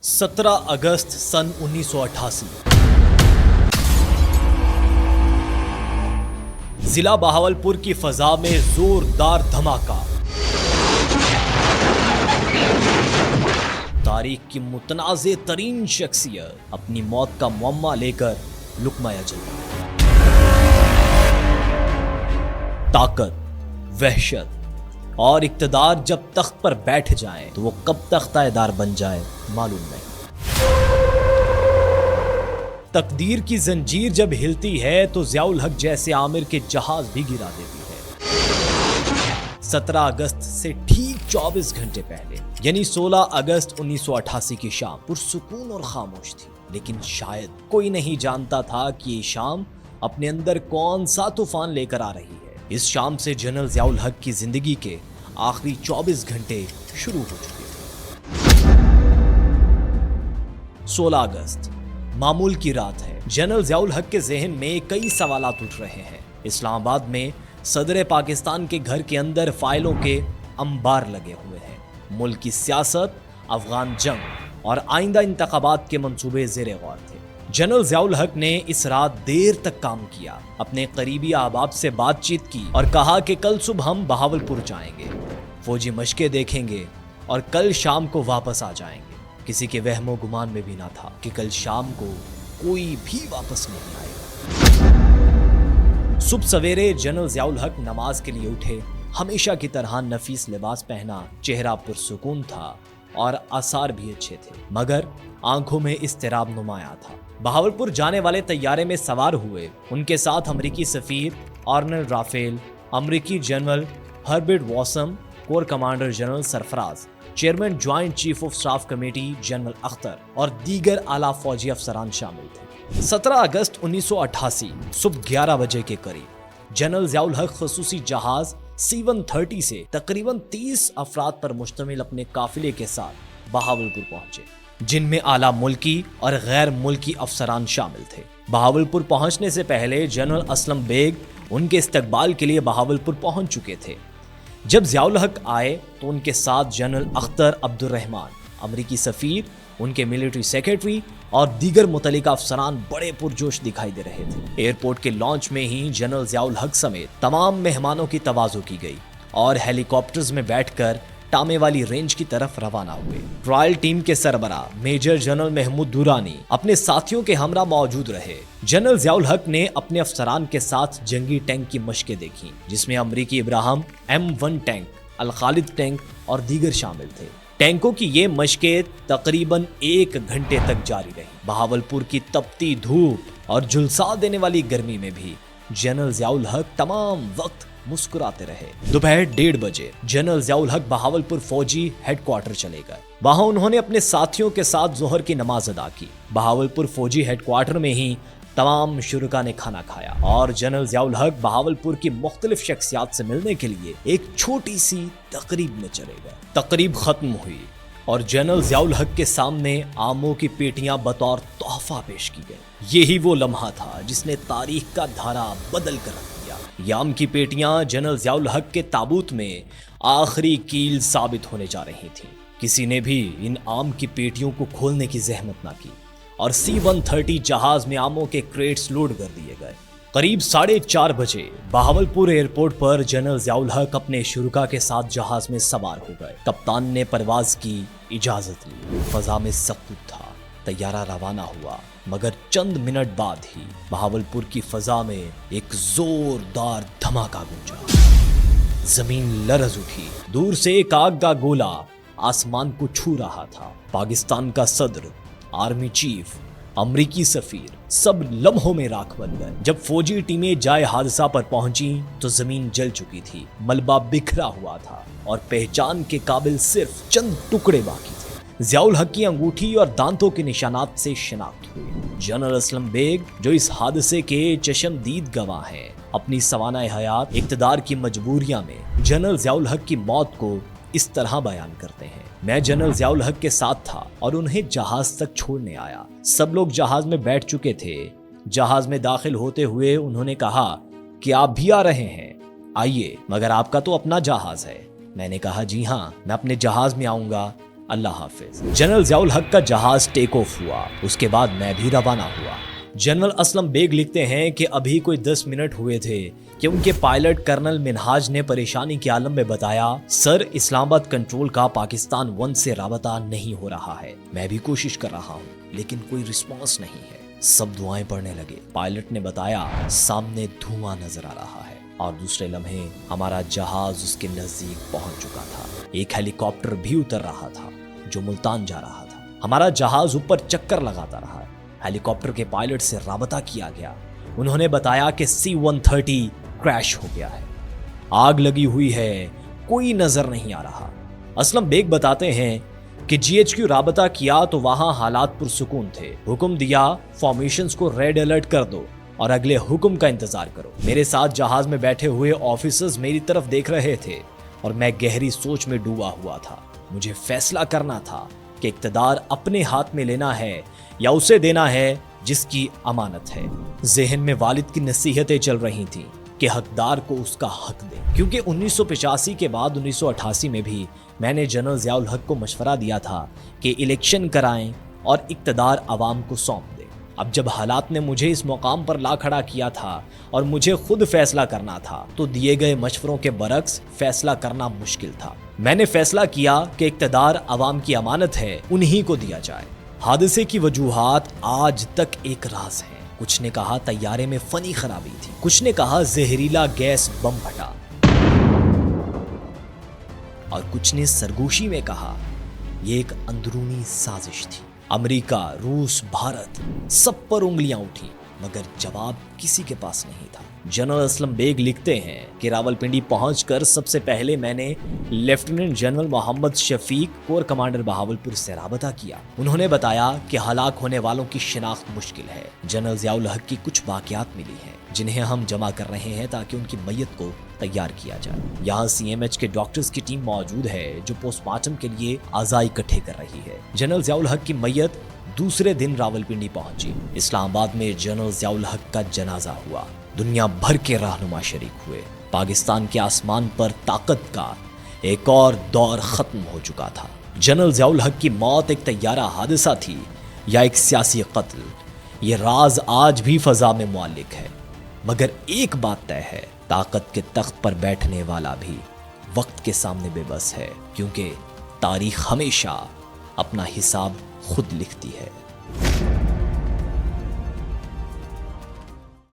17 अगस्त सन 1988 जिला बहावलपुर की फजा में जोरदार धमाका। तारीख की मुतनाज़े तरीन शख्सियत अपनी मौत का मुअम्मा लेकर लुकमाया जला। ताकत, वहशत और इक्तदार जब तख्त पर बैठ जाए तो वो कब तख्ताएदार बन जाए मालूम नहीं। तकदीर की जंजीर जब हिलती है तो ज़ियाउल हक जैसे आमिर के जहाज भी गिरा देती है। 17 अगस्त से ठीक 24 घंटे पहले यानी 16 अगस्त 1988 की शाम पुरसुकून और खामोश थी, लेकिन शायद कोई नहीं जानता था कि ये शाम अपने अंदर कौन सा तूफान लेकर आ रही है। इस शाम से जनरल ज़ियाउल हक की जिंदगी के आखिरी 24 घंटे शुरू हो चुके थे। 16 अगस्त मामूल की रात है। जनरल ज़ियाउल हक के ज़हन में कई सवालात उठ रहे हैं। इस्लामाबाद में सदर पाकिस्तान के घर के अंदर फाइलों के अंबार लगे हुए हैं। मुल्क की सियासत, अफगान जंग और आइंदा इंतखाबात के मंसूबे ज़ेरे गौर थे। जनरल ज़ियाउल हक ने इस रात देर तक काम किया, अपने करीबी अहबाब से बातचीत की और कहा कि कल सुबह हम बहावलपुर जाएंगे, फौजी मशकें देखेंगे और कल शाम को वापस आ जाएंगे। किसी के वहमो गुमान में भी ना था कि कल शाम को कोई भी वापस नहीं आएगा। सुबह सवेरे जनरल ज़ियाउल हक नमाज के लिए उठे। हमेशा की तरह नफीस लिबास पहना, चेहरा पुरसुकून था और आसार भी अच्छे थे, मगर आंखों में इस्तिराब नुमाया था। बहावलपुर जाने वाले तैयारे में सवार हुए उनके साथ अमरीकी सफीर आर्नल्ड राफेल, अमरीकी general Herbert Wassom, corps commander general Sarfaraz, chairman joint chief of staff committee general Akhtar और दीगर आला फौजी अफसरान शामिल थे। 17 अगस्त 1988 सुबह 11 बजे के करीब जनरल ज़ियाउल हक खसूसी जहाज C-130 से तकरीबन 30 अफराद पर मुश्तमिल अपने काफिले के साथ बहावलपुर पहुंचे, जिनमें आला मुल्की और गैर मुल्की अफसरान शामिल थे। बहावलपुर पहुंचने से पहले जनरल असलम बेग उनके इस्तकबाल के लिए बहावलपुर पहुंच चुके थे। जब ज़ियाउल हक आए तो उनके साथ जनरल अख्तर अब्दुर्रहमान, अमरीकी सफ़ीर, उनके मिलिट्री सेक्रेटरी और दीगर मुतल्लिका अफसरान बड़े पुरजोश दिखाई दे रहे थे। एयरपोर्ट के लॉन्च में ही जनरल ज़ियाउल हक समेत तमाम मेहमानों की तवाज़ो की गई और हेलीकॉप्टर्स में बैठकर टामे वाली रेंज की तरफ रवाना हुए। ट्रायल टीम के सरबरा मेजर जनरल महमूद दुरानी अपने साथियों के हमरा मौजूद रहे। जनरल ज़ियाउल हक ने अपने अफसरान के साथ जंगी टैंक की मशकें देखी, जिसमें अमरीकी इब्राहिम M1 टैंक, अल खालिद टैंक और दीगर शामिल थे। टैंकों की ये मशकें तकरीबन 1 घंटे तक जारी रही। बहावलपुर की तपती धूप और झुलसा देने वाली गर्मी में भी जनरल ज़ियाउल हक तमाम वक्त मुस्कुराते रहे। दोपहर 1:30 बजे जनरल ज़ियाउल हक बहावलपुर फौजी हेडक्वार्टर चले गए। वहां उन्होंने अपने साथियों के साथ जोहर की नमाज अदा की। बहावलपुर फौजी हेडक्वार्टर में ही तमाम शुरका ने खाना खाया और जनरल ज़ियाउल हक बहावलपुर की मुख्तलिफ शख्सियात से मिलने के लिए एक छोटी सी तकरीब में चले गए। तकरीब खत्म हुई और जनरल ज़ियाउल हक के सामने आमों की पेटियां बतौर तोहफा पेश की गई। यही वो लम्हा था जिसने तारीख का धारा बदल कर रख दिया। याम की पेटियां जनरल ज़ियाउल हक के ताबूत में आखिरी कील साबित होने जा रही थी। किसी ने भी इन आम की पेटियों को खोलने की जहमत ना की और C-130 जहाज में आमों के क्रेट्स लोड कर दिए गए। करीब 4:30 बजे बहावलपुर एयरपोर्ट पर जनरल ज़ियाउल हक अपने शुरका के साथ जहाज में सवार हो गए। कप्तान ने परवाज की इजाजत ली। फजा में सकूत था। तैयारा रवाना हुआ, मगर चंद मिनट बाद ही बहावलपुर की फजा में एक जोरदार धमाका गूंजा। जमीन लरज उठी। दूर से एक आग का गोला आसमान को छू रहा था। पाकिस्तान का सदर, आर्मी चीफ, अमरीकी सफीर सब लम्हों में राख बन गए। जब फौजी टीमें जाए हादसा पर पहुंची तो जमीन जल चुकी थी। मलबा बिखरा हुआ था और पहचान के काबिल सिर्फ चंद टुकड़े बाकी थे। ज़ियाउल हक की अंगूठी और दांतों के निशानात से शिनाख्त हुई। जनरल असलम बेग, जो इस हादसे के चशमदीद गवाह हैं, अपनी सवाना हयात इक़्तिदार की मजबूरियां में जनरल ज़ियाउल हक की मौत को इस तरह बयान करते हैं। मैं जनरल ज़ियाउल हक के साथ था और उन्हें जहाज तक छोड़ने आया। सब लोग जहाज में बैठ चुके थे। जहाज में दाखिल होते हुए उन्होंने कहा कि आप भी आ रहे हैं, आइए, मगर आपका तो अपना जहाज है। मैंने कहा जी हाँ, मैं अपने जहाज में आऊंगा, अल्लाह हाफिज। जनरल ज़ियाउल हक का जहाज टेक ऑफ हुआ, उसके बाद मैं भी रवाना हुआ। जनरल असलम बेग लिखते हैं कि अभी कोई 10 मिनट हुए थे कि उनके पायलट कर्नल मिनहाज ने परेशानी के आलम में बताया, सर इस्लामाबाद कंट्रोल का पाकिस्तान 1 से राबता नहीं हो रहा है। मैं भी कोशिश कर रहा हूँ लेकिन कोई रिस्पॉन्स नहीं है। सब दुआएं पड़ने लगे। पायलट ने बताया सामने धुआं नजर आ रहा है और दूसरे लम्हे हमारा जहाज उसके नजदीक पहुंच चुका था। एक हेलीकॉप्टर भी उतर रहा था जो मुल्तान जा रहा था। हमारा जहाज ऊपर चक्कर लगाता रहा। हेलीकॉप्टर के पायलट से राबता किया गया। उन्होंने बताया कि C-130 क्रैश हो गया है, आग लगी हुई है, कोई नजर नहीं आ रहा। असलम बेग बताते हैं कि GHQ राबता किया तो वहां हालात पुरसुकून थे। हुक्म दिया फॉर्मेशंस को रेड अलर्ट कर दो और अगले हुक्म का इंतजार करो। मेरे साथ जहाज में बैठे हुए ऑफिसर्स मेरी तरफ देख रहे थे और मैं गहरी सोच में डूबा हुआ था। मुझे फैसला करना था कि इक्तदार अपने हाथ में लेना है या उसे देना है जिसकी अमानत है। ज़हन में वालिद की नसीहतें चल रही थीं कि हकदार को उसका हक दे, क्योंकि 1985 के बाद 1988 में भी मैंने जनरल ज़ियाउल हक को मशवरा दिया था कि इलेक्शन कराएं और इक्तदार आवाम को सौंप दें। अब जब हालात ने मुझे इस मुकाम पर ला खड़ा किया था और मुझे खुद फैसला करना था तो दिए गए मशवरों के बरक्स फैसला करना मुश्किल था। मैंने फैसला किया कि इक्तदार आवाम की अमानत है, उन्हीं को दिया जाए। हादसे की वजूहात आज तक एक राज है। कुछ ने कहा तैयारे में फनी खराबी थी, कुछ ने कहा जहरीला गैस बम फटा और कुछ ने सरगोशी में कहा यह एक अंदरूनी साजिश थी। अमेरिका, रूस, भारत सब पर उंगलियां उठी मगर जवाब किसी के पास नहीं था। जनरल असलम बेग लिखते हैं कि रावलपिंडी पहुंचकर सबसे पहले मैंने lieutenant general Mohammad Shafiq, corps commander Bahawalpur से राबता किया। उन्होंने बताया कि हलाक होने वालों की शिनाख्त मुश्किल है। जनरल ज़ियाउल हक की कुछ बाकियात मिली हैं जिन्हें हम जमा कर रहे हैं ताकि उनकी मैयत को तैयार किया जाए। यहाँ CMH के डॉक्टर्स की टीम मौजूद है जो पोस्टमार्टम के लिए आज़ाई इकट्ठे कर रही है। जनरल ज़ियाउल हक की मैयत दूसरे दिन रावलपिंडी पहुंची। इस्लामाबाद में जनरल ज़ियाउल हक का जनाजा हुआ। दुनिया भर के रहनुमा शरीक हुए। पाकिस्तान के आसमान पर ताकत का एक और दौर खत्म हो चुका था। जनरल ज़ियाउल हक की मौत एक तैयारा हादसा थी या एक सियासी कत्ल, ये राज आज भी फजा में मुअल्लिक है। मगर एक बात तय है, ताकत के तख्त पर बैठने वाला भी वक्त के सामने बेबस है, क्योंकि तारीख हमेशा अपना हिसाब खुद लिखती है।